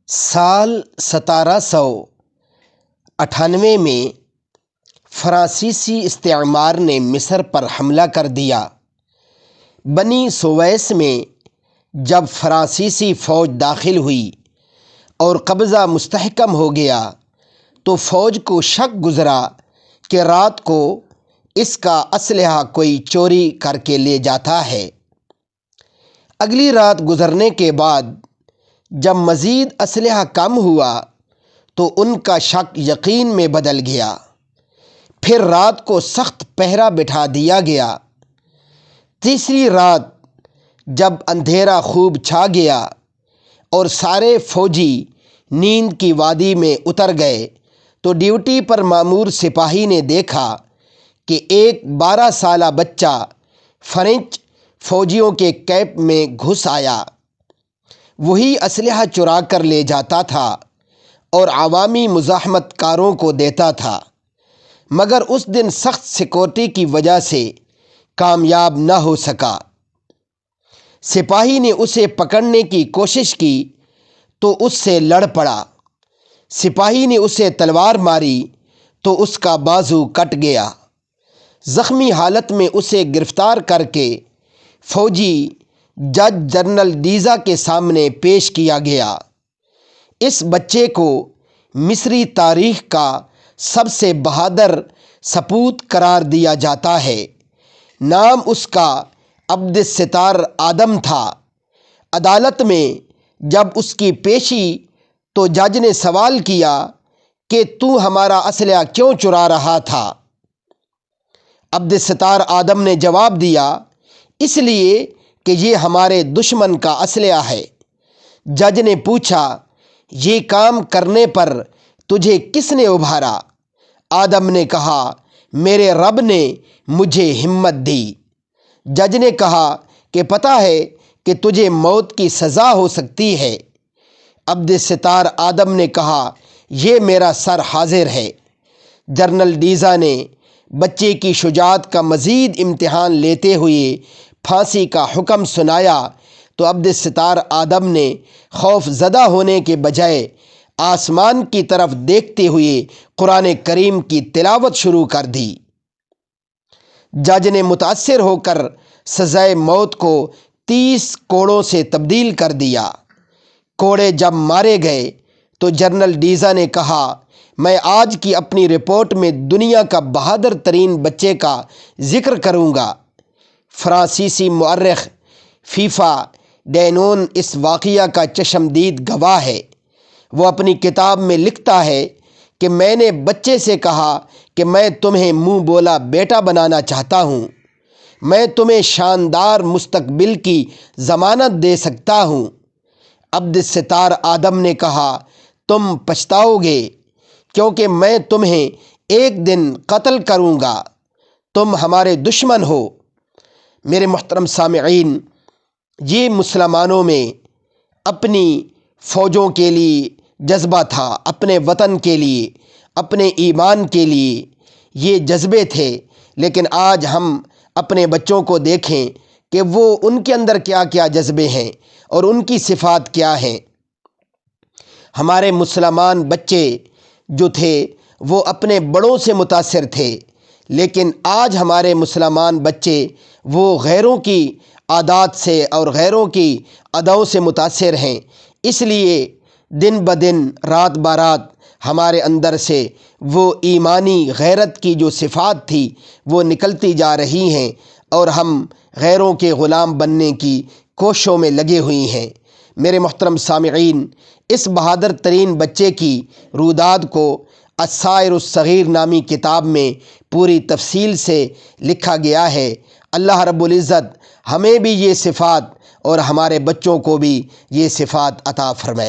سال 1798 میں فرانسیسی استعمار نے مصر پر حملہ کر دیا۔ بنی سویس میں جب فرانسیسی فوج داخل ہوئی اور قبضہ مستحکم ہو گیا تو فوج کو شک گزرا کہ رات کو اس کا اسلحہ کوئی چوری کر کے لے جاتا ہے۔ اگلی رات گزرنے کے بعد جب مزید اسلحہ کم ہوا تو ان کا شک یقین میں بدل گیا۔ پھر رات کو سخت پہرا بٹھا دیا گیا۔ تیسری رات جب اندھیرا خوب چھا گیا اور سارے فوجی نیند کی وادی میں اتر گئے تو ڈیوٹی پر مامور سپاہی نے دیکھا کہ ایک 12 سالہ بچہ فرینچ فوجیوں کے کیمپ میں گھس آیا۔ وہی اسلحہ چرا کر لے جاتا تھا اور عوامی مزاحمت کاروں کو دیتا تھا، مگر اس دن سخت سیکورٹی کی وجہ سے کامیاب نہ ہو سکا۔ سپاہی نے اسے پکڑنے کی کوشش کی تو اس سے لڑ پڑا۔ سپاہی نے اسے تلوار ماری تو اس کا بازو کٹ گیا۔ زخمی حالت میں اسے گرفتار کر کے فوجی جج جنرل ڈیزا کے سامنے پیش کیا گیا۔ اس بچے کو مصری تاریخ کا سب سے بہادر سپوت قرار دیا جاتا ہے۔ نام اس کا عبد الستار آدم تھا۔ عدالت میں جب اس کی پیشی تو جج نے سوال کیا کہ تو ہمارا اسلحہ کیوں چرا رہا تھا؟ عبد الستار آدم نے جواب دیا، اس لیے کہ یہ ہمارے دشمن کا اسلحہ ہے۔ جج نے پوچھا، یہ کام کرنے پر تجھے کس نے ابھارا؟ آدم نے کہا، میرے رب نے مجھے ہمت دی۔ جج نے کہا کہ پتہ ہے کہ تجھے موت کی سزا ہو سکتی ہے۔ عبد الستار آدم نے کہا، یہ میرا سر حاضر ہے۔ جنرل ڈیزا نے بچے کی شجاعت کا مزید امتحان لیتے ہوئے پھانسی کا حکم سنایا تو عبد الستار آدم نے خوف زدہ ہونے کے بجائے آسمان کی طرف دیکھتے ہوئے قرآن کریم کی تلاوت شروع کر دی۔ جج نے متاثر ہو کر سزائے موت کو 30 کوڑوں سے تبدیل کر دیا۔ کوڑے جب مارے گئے تو جنرل ڈیزا نے کہا، میں آج کی اپنی رپورٹ میں دنیا کا بہادر ترین بچے کا ذکر کروں گا۔ فرانسیسی مورخ فیفا ڈینون اس واقعہ کا چشمدید گواہ ہے۔ وہ اپنی کتاب میں لکھتا ہے کہ میں نے بچے سے کہا کہ میں تمہیں منہ بولا بیٹا بنانا چاہتا ہوں۔ میں تمہیں شاندار مستقبل کی ضمانت دے سکتا ہوں۔ عبد الستار آدم نے کہا، تم پچھتاؤ گے کیونکہ میں تمہیں ایک دن قتل کروں گا۔ تم ہمارے دشمن ہو۔ میرے محترم سامعین، یہ مسلمانوں میں اپنی فوجوں کے لیے جذبہ تھا، اپنے وطن کے لیے، اپنے ایمان کے لیے یہ جذبے تھے۔ لیکن آج ہم اپنے بچوں کو دیکھیں کہ وہ ان کے اندر کیا کیا جذبے ہیں اور ان کی صفات کیا ہیں۔ ہمارے مسلمان بچے جو تھے وہ اپنے بڑوں سے متاثر تھے، لیکن آج ہمارے مسلمان بچے وہ غیروں کی عادات سے اور غیروں کی اداؤں سے متاثر ہیں۔ اس لیے دن بدن رات برات ہمارے اندر سے وہ ایمانی غیرت کی جو صفات تھی وہ نکلتی جا رہی ہیں اور ہم غیروں کے غلام بننے کی کوششوں میں لگے ہوئی ہیں۔ میرے محترم سامعین، اس بہادر ترین بچے کی روداد کو السائر الصغیر نامی کتاب میں پوری تفصیل سے لکھا گیا ہے۔ اللہ رب العزت ہمیں بھی یہ صفات اور ہمارے بچوں کو بھی یہ صفات عطا فرمائے۔